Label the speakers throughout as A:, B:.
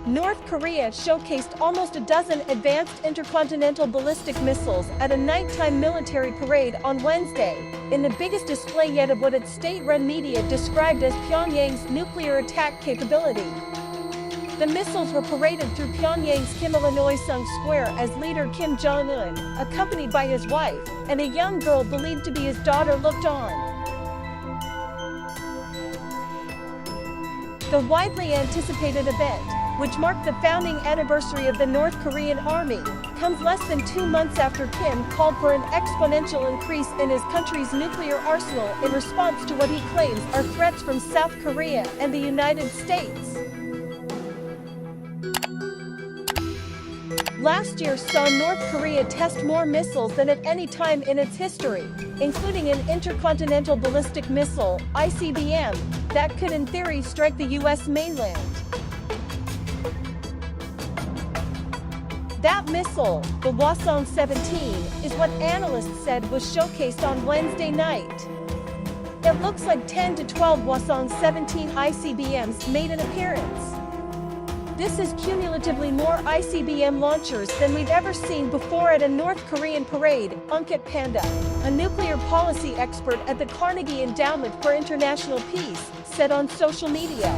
A: North Korea showcased almost a dozen advanced intercontinental ballistic missiles at a nighttime military parade on Wednesday, in the biggest display yet of what its state-run media described as Pyongyang's nuclear attack capability. The missiles were paraded through Pyongyang's Kim Il-sung Square as leader Kim Jong-un, accompanied by his wife, and a young girl believed to be his daughter looked on. The widely anticipated event, which marked the founding anniversary of the North Korean army, comes less than 2 months after Kim called for an exponential increase in his country's nuclear arsenal in response to what he claims are threats from South Korea and the United States. Last year saw North Korea test more missiles than at any time in its history, including an intercontinental ballistic missile, ICBM, that could in theory strike the U.S. mainland. That missile, the Hwasong-17, is what analysts said was showcased on Wednesday night. It looks like 10 to 12 Hwasong-17 ICBMs made an appearance. This is cumulatively more ICBM launchers than we've ever seen before at a North Korean parade, Ankit Panda, a nuclear policy expert at the Carnegie Endowment for International Peace, said on social media.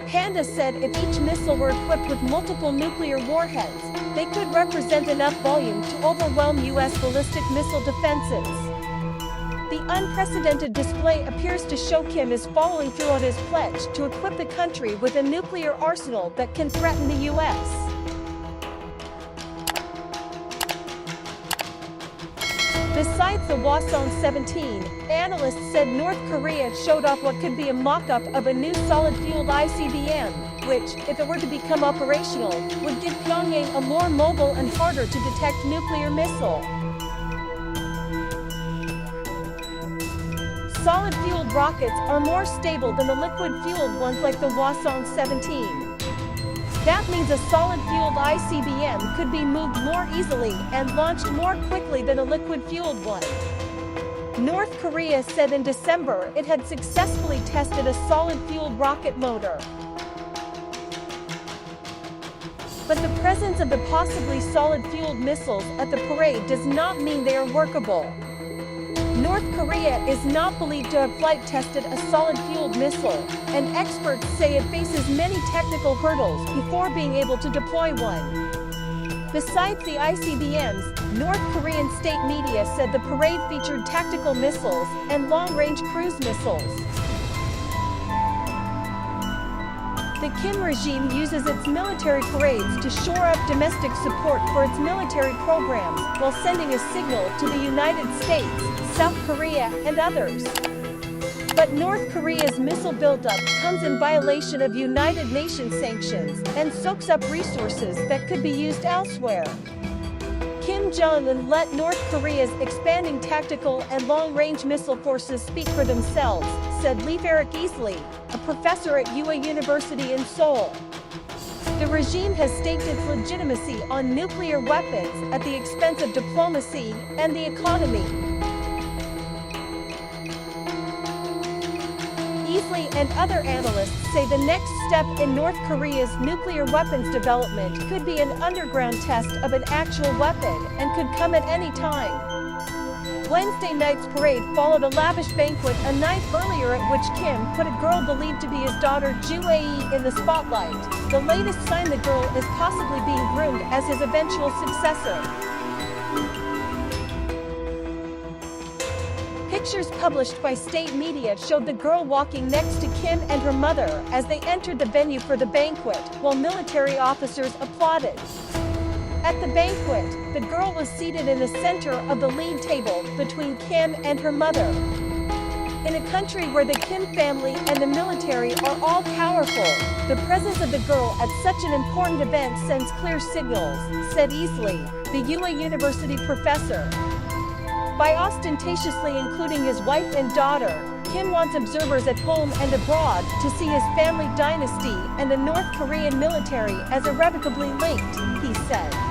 A: Panda said if each missile were equipped with multiple nuclear warheads, they could represent enough volume to overwhelm U.S. ballistic missile defenses. The unprecedented display appears to show Kim is following through on his pledge to equip the country with a nuclear arsenal that can threaten the U.S. Besides the Hwasong-17, analysts said North Korea showed off what could be a mock-up of a new solid-fueled ICBM, which, if it were to become operational, would give Pyongyang a more mobile and harder to detect nuclear missile. Solid-fueled rockets are more stable than the liquid-fueled ones like the Hwasong-17. That means a solid-fueled ICBM could be moved more easily and launched more quickly than a liquid-fueled one. North Korea said in December it had successfully tested a solid-fueled rocket motor. But the presence of the possibly solid-fueled missiles at the parade does not mean they are workable. North Korea is not believed to have flight tested a solid-fueled missile, and experts say it faces many technical hurdles before being able to deploy one. Besides the ICBMs, North Korean state media said the parade featured tactical missiles and long-range cruise missiles. The Kim regime uses its military parades to shore up domestic support for its military programs while sending a signal to the United States, South Korea, and others. But North Korea's missile buildup comes in violation of United Nations sanctions and soaks up resources that could be used elsewhere. Kim Jong-un let North Korea's expanding tactical and long-range missile forces speak for themselves, said Leif-Erik Easley, a professor at Ua University in Seoul. The regime has staked its legitimacy on nuclear weapons at the expense of diplomacy and the economy. Easley and other analysts say the next step in North Korea's nuclear weapons development could be an underground test of an actual weapon and could come at any time. Wednesday night's parade followed a lavish banquet a night earlier at which Kim put a girl believed to be his daughter Ju Ae in the spotlight, the latest sign the girl is possibly being groomed as his eventual successor. Pictures published by state media showed the girl walking next to Kim and her mother as they entered the venue for the banquet, while military officers applauded. At the banquet, the girl was seated in the center of the lead table between Kim and her mother. In a country where the Kim family and the military are all powerful, the presence of the girl at such an important event sends clear signals, said Easley, the Ua University professor. By ostentatiously including his wife and daughter, Kim wants observers at home and abroad to see his family dynasty and the North Korean military as irrevocably linked, he said.